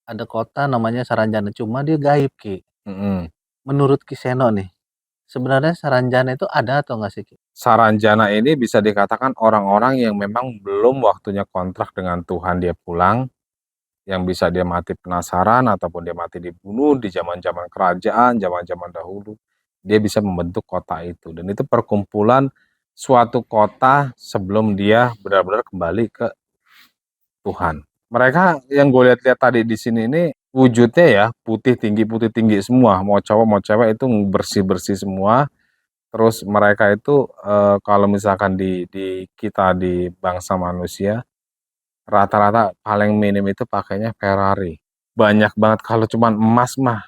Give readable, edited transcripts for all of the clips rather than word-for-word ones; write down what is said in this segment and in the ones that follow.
Ada kota namanya Saranjana, cuma dia gaib, Ki. Mhm. Menurut Ki Seno nih, sebenarnya Saranjana itu ada atau nggak sih, Ki? Saranjana ini bisa dikatakan orang-orang yang memang belum waktunya kontrak dengan Tuhan dia pulang, yang bisa dia mati penasaran ataupun dia mati dibunuh di zaman-zaman kerajaan, zaman-zaman dahulu. Dia bisa membentuk kota itu dan itu perkumpulan suatu kota sebelum dia benar-benar kembali ke Tuhan. Mereka yang gue lihat-lihat tadi di sini ini wujudnya ya putih tinggi semua, mau cowok mau cewek itu bersih-bersih semua. Terus mereka itu kalau misalkan di kita di bangsa manusia rata-rata paling minim itu pakainya Ferrari. Banyak banget kalau cuman emas mah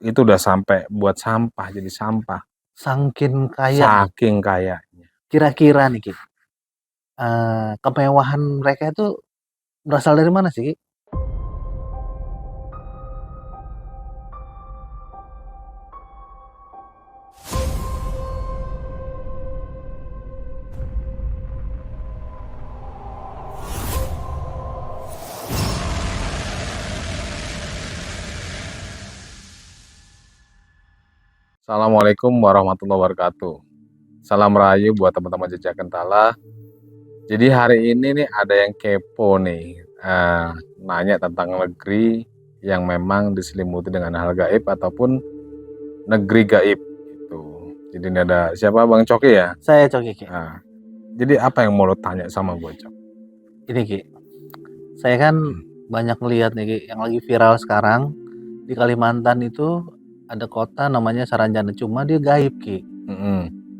itu udah sampai buat sampah, jadi sampah. Saking kaya, Saking kayanya. kira-kira nih, Ki, kemewahan mereka itu berasal dari mana sih, Ki? Assalamualaikum warahmatullahi wabarakatuh. Salam rahayu buat teman-teman Jejak Gentala. Jadi hari ini nih ada yang kepo nih, nanya tentang negeri yang memang diselimuti dengan hal gaib ataupun negeri gaib gitu. Jadi ini ada siapa, Bang Coki ya? Saya Coki, Ki. Nah, jadi apa yang mau lo tanya sama gue, Cok? Ini, Ki, saya kan banyak ngelihat nih, Ki, yang lagi viral sekarang di Kalimantan itu ada kota namanya Saranjana, cuma dia gaib, Ki.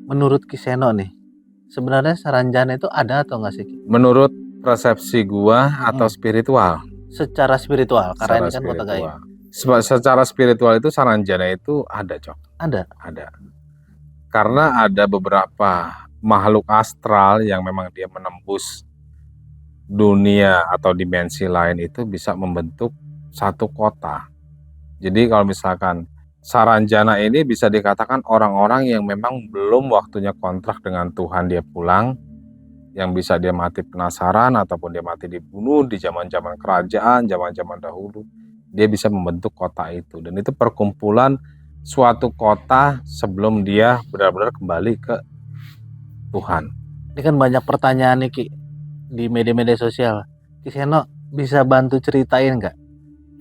Menurut Ki Seno nih, sebenarnya Saranjana itu ada atau nggak sih, Ki? Menurut persepsi gua atau spiritual? Secara spiritual, karena Secara ini kan kota gaib. spiritual. Secara spiritual itu Saranjana itu ada, Cok. Ada. Ada. Karena ada beberapa makhluk astral yang memang dia menembus dunia atau dimensi lain itu bisa membentuk satu kota. Jadi kalau misalkan Saranjana ini bisa dikatakan orang-orang yang memang belum waktunya kontrak dengan Tuhan dia pulang, yang bisa dia mati penasaran ataupun dia mati dibunuh di zaman-zaman kerajaan, zaman-zaman dahulu. Dia bisa membentuk kota itu dan itu perkumpulan suatu kota sebelum dia benar-benar kembali ke Tuhan. Ini kan banyak pertanyaan nih, Ki, di media-media sosial. Ki Seno bisa bantu ceritain nggak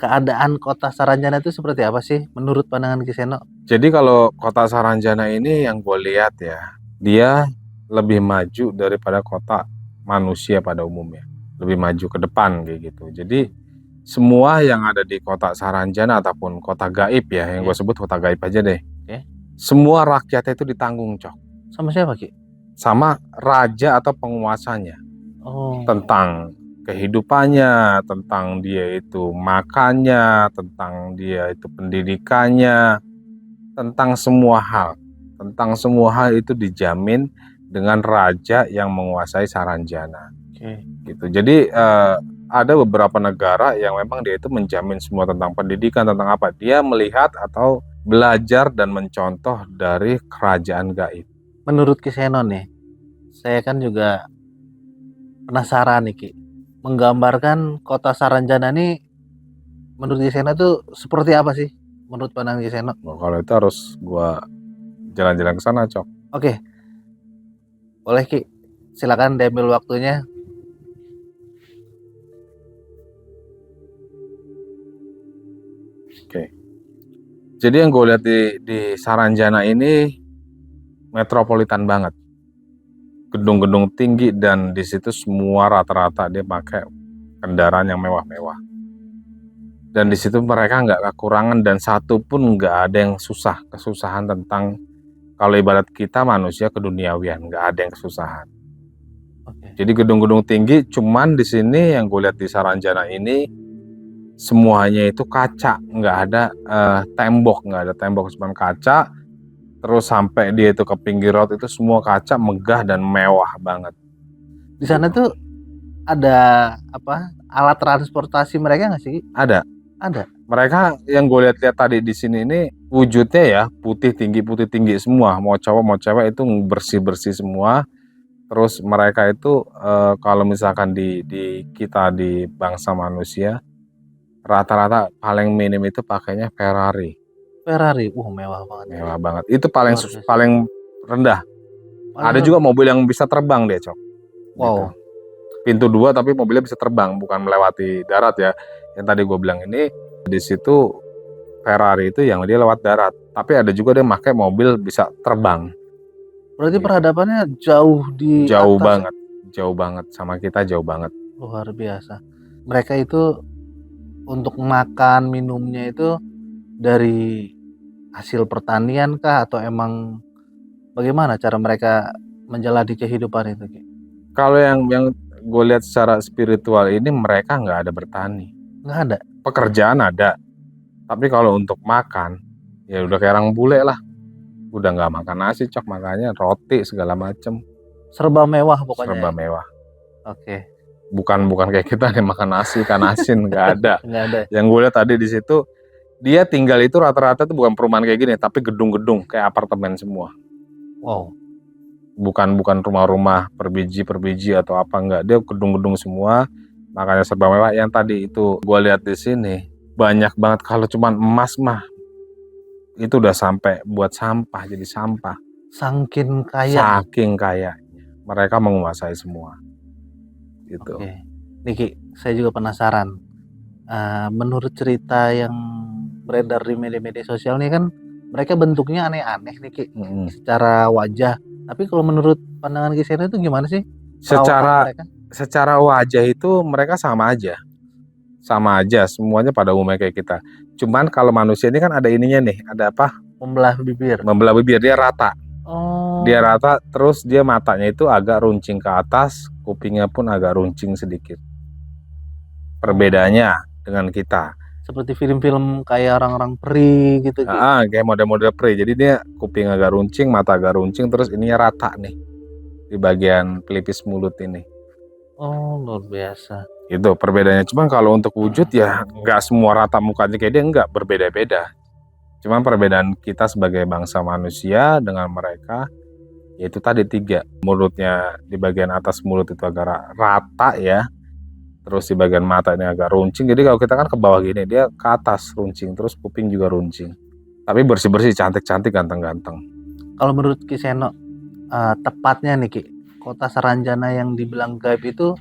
keadaan kota Saranjana itu seperti apa sih menurut pandangan Ki Seno? Jadi kalau kota Saranjana ini yang gue lihat ya, dia lebih maju daripada kota manusia pada umumnya. Lebih maju ke depan kayak gitu. Jadi semua yang ada di kota Saranjana ataupun kota gaib ya, yang gue sebut kota gaib aja deh. Semua rakyatnya itu ditanggung, Cok. Sama siapa, Ki? Sama raja atau penguasanya. Tentang kehidupannya, tentang dia itu makannya, tentang dia itu pendidikannya, tentang semua hal. Tentang semua hal itu dijamin dengan raja yang menguasai Saranjana. Gitu. Jadi ada beberapa negara yang memang dia itu menjamin semua tentang pendidikan, tentang apa. Dia melihat atau belajar dan mencontoh dari kerajaan gaib. Menurut Ki Seno nih, saya kan juga penasaran nih, Ki. Menggambarkan kota Saranjana ini menurut Ki Seno itu seperti apa sih? Menurut pandangan Ki Seno? Nah, kalau itu harus gua jalan-jalan ke sana, Cok. Oke. Boleh, Ki. Silakan diambil waktunya. Oke. Jadi yang gue lihat di Saranjana ini metropolitan banget. Gedung-gedung tinggi dan di situ semua rata-rata dia pakai kendaraan yang mewah-mewah. Dan di situ mereka nggak kekurangan dan satu pun nggak ada yang kesusahan tentang kalau ibarat kita manusia keduniawian, nggak ada yang kesusahan. Jadi gedung-gedung tinggi, cuman di sini yang gue lihat di Saranjana ini semuanya itu kaca, nggak ada tembok, cuman kaca. Terus sampai dia itu ke pinggir laut itu semua kaca, megah dan mewah banget. Di sana tuh ada apa? Alat transportasi mereka nggak sih? Ada. Mereka yang gue lihat-lihat tadi di sini ini wujudnya ya putih tinggi semua, mau cowok mau cewek itu bersih-bersih semua. Terus mereka itu kalau misalkan di kita di bangsa manusia rata-rata paling minim itu pakainya Ferrari. Ferrari, mewah banget. Mewah banget. Itu paling Luar biasa. paling rendah. Paling Ada juga mobil yang bisa terbang deh, Cok. Wow. Gitu. Pintu 2 tapi mobilnya bisa terbang, bukan melewati darat ya. Yang tadi gue bilang ini di situ Ferrari itu yang dia lewat darat. Tapi ada juga dia pakai mobil bisa terbang. Berarti Gitu. peradabannya jauh di Jauh atas. banget, jauh banget sama kita, jauh banget. Luar biasa. Mereka itu untuk makan minumnya itu dari hasil pertanian kah atau emang bagaimana cara mereka menjalani kehidupan itu? Kalau yang gue lihat secara spiritual ini mereka nggak ada bertani. Nggak ada. Pekerjaan ada, tapi kalau untuk makan ya udah kayak orang bule lah. Udah nggak makan nasi, Cok, makanya roti segala macem. Serba mewah pokoknya. Serba mewah. Oke. Bukan kayak kita nih makan nasi ikan asin, nggak ada. Nggak ada. Yang gue lihat tadi di situ dia tinggal itu rata-rata tuh bukan perumahan kayak gini, tapi gedung-gedung kayak apartemen semua. Wow. Bukan rumah-rumah per biji atau apa, enggak, dia gedung-gedung semua, makanya serba mewah. Yang tadi itu gue lihat di sini banyak banget. Kalau cuman emas mah itu udah sampai buat sampah, jadi sampah. Saking kaya. Saking kayanya mereka menguasai semua gitu. Oke. Niki, saya juga penasaran. Menurut cerita yang beredar di media-media sosial nih kan mereka bentuknya aneh-aneh nih Ki, secara wajah. Tapi kalau menurut pandangan Ki Seno itu gimana sih? Secara wajah itu mereka sama aja, semuanya pada umumnya kayak kita. Cuman kalau manusia ini kan ada ininya nih, ada apa? Membelah bibir, dia rata. Oh. Dia rata, terus dia matanya itu agak runcing ke atas, kupingnya pun agak runcing sedikit. Perbedaannya dengan kita. Seperti film-film kayak orang-orang peri gitu. Kayak model-model peri. Jadi dia kuping agak runcing, mata agak runcing, terus ininya rata nih di bagian pelipis mulut ini. Oh, luar biasa. Itu perbedaannya. Cuman kalau untuk wujud ya nggak semua rata mukanya kayak dia, nggak, berbeda-beda. Cuman perbedaan kita sebagai bangsa manusia dengan mereka yaitu tadi 3. Mulutnya di bagian atas mulut itu agak rata ya. Terus di bagian mata ini agak runcing. Jadi kalau kita kan ke bawah gini, dia ke atas runcing, terus kuping juga runcing. Tapi bersih-bersih, cantik-cantik, ganteng-ganteng. Kalau menurut Ki Seno, tepatnya nih Ki, kota Saranjana yang dibilang gaib itu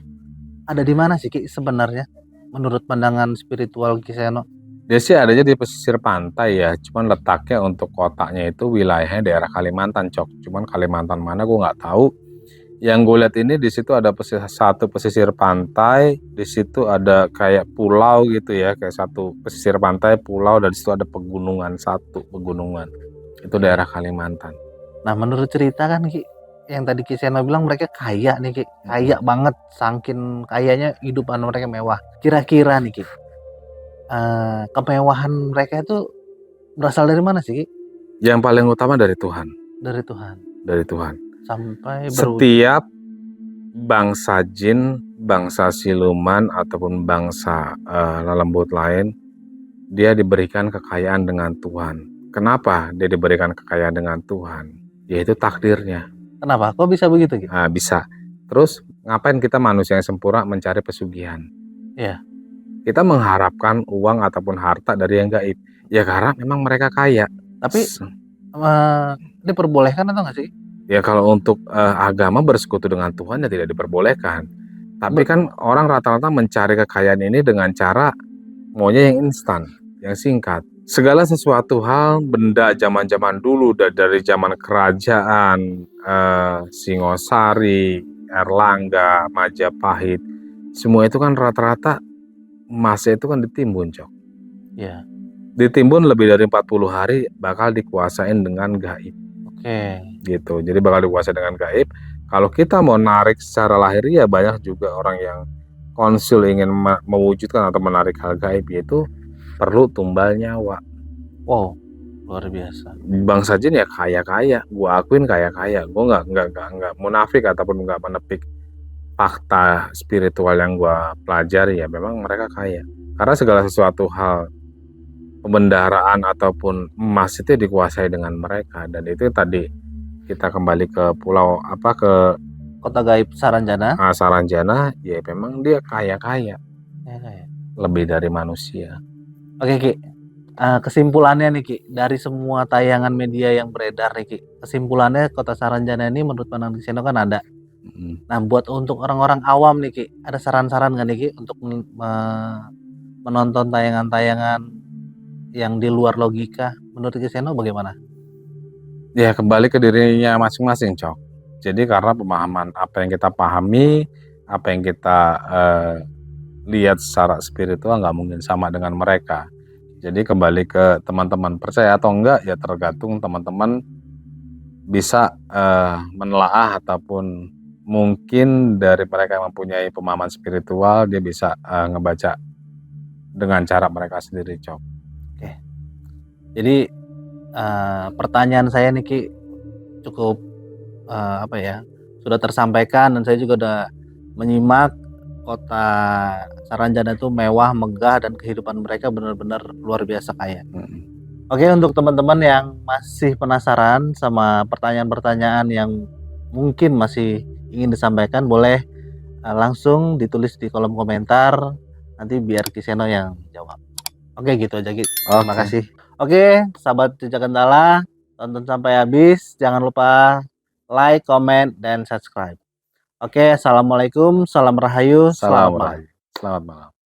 ada di mana sih Ki sebenarnya? Menurut pandangan spiritual Ki Seno? Dia sih adanya di pesisir pantai ya, cuman letaknya untuk kotanya itu wilayahnya daerah Kalimantan, Cok. Cuman Kalimantan mana gue nggak tahu. Yang gue lihat ini di situ ada satu pesisir pantai, di situ ada kayak pulau gitu ya, kayak satu pesisir pantai, pulau, dan di situ ada satu pegunungan. Itu daerah Kalimantan. Nah, menurut cerita kan Ki, yang tadi Ki Seno bilang mereka kaya nih Ki, kaya banget, saking kayanya hidupan mereka mewah. Kira-kira nih Ki, kemewahan mereka itu berasal dari mana sih Ki? Yang paling utama dari Tuhan. Dari Tuhan. Dari Tuhan. Sampai setiap bangsa jin, bangsa siluman ataupun bangsa lelembut lain, dia diberikan kekayaan dengan Tuhan. Kenapa dia diberikan kekayaan dengan Tuhan? Yaitu takdirnya. Kenapa? Kok bisa begitu? Gitu? Bisa. Terus ngapain kita manusia yang sempurna mencari pesugihan? Iya. Kita mengharapkan uang ataupun harta dari yang gaib. Ya karena memang mereka kaya. Tapi diperbolehkan atau nggak sih? Ya kalau untuk agama bersekutu dengan Tuhan ya tidak diperbolehkan. Tapi kan orang rata-rata mencari kekayaan ini dengan cara maunya yang instan, yang singkat. Segala sesuatu hal, benda zaman-zaman dulu, dari zaman kerajaan, Singosari, Erlangga, Majapahit, semua itu kan rata-rata emasnya itu kan ditimbun, Cok. Iya. Ditimbun lebih dari 40 hari bakal dikuasain dengan gaib. Oke. Gitu. Jadi bakal dikuasai dengan gaib. Kalau kita mau narik secara lahiriah, banyak juga orang yang konsul ingin mewujudkan atau menarik hal gaib, yaitu perlu tumbal nyawa. Wow, luar biasa. Bangsa jin ya kaya-kaya, gua akuin kaya-kaya. Gua nggak munafik ataupun nggak menepik fakta spiritual yang gua pelajari, ya memang mereka kaya. Karena segala sesuatu hal pembendaharaan ataupun emas itu dikuasai dengan mereka. Dan itu tadi kita kembali ke pulau ke kota gaib Saranjana. Saranjana, ya memang dia kaya-kaya. lebih dari manusia. Oke Ki, kesimpulannya nih Ki, dari semua tayangan media yang beredar nih Ki, kesimpulannya Kota Saranjana ini menurut pandangan Ki Seno kan ada. Nah buat untuk orang-orang awam nih Ki, ada saran-saran nggak nih Ki untuk menonton tayangan-tayangan yang di luar logika? Menurut Ki Seno bagaimana? Ya kembali ke dirinya masing-masing, Cok. Jadi karena pemahaman apa yang kita pahami, apa yang kita lihat secara spiritual nggak mungkin sama dengan mereka. Jadi kembali ke teman-teman, percaya atau enggak ya tergantung teman-teman bisa menelaah ataupun mungkin dari mereka yang mempunyai pemahaman spiritual dia bisa ngebaca dengan cara mereka sendiri, Cok. Oke. Jadi pertanyaan saya nih Ki cukup apa ya, sudah tersampaikan dan saya juga udah menyimak Kota Saranjana itu mewah, megah, dan kehidupan mereka benar-benar luar biasa kaya. Oke, untuk teman-teman yang masih penasaran sama pertanyaan-pertanyaan yang mungkin masih ingin disampaikan, boleh langsung ditulis di kolom komentar, nanti biar Ki Seno yang jawab. Oke, gitu aja Ki. Terima kasih. Oke, sahabat Jejak Gentala, tonton sampai habis, jangan lupa like, comment, dan subscribe. Oke, assalamualaikum, salam rahayu, selamat malam. Selamat malam.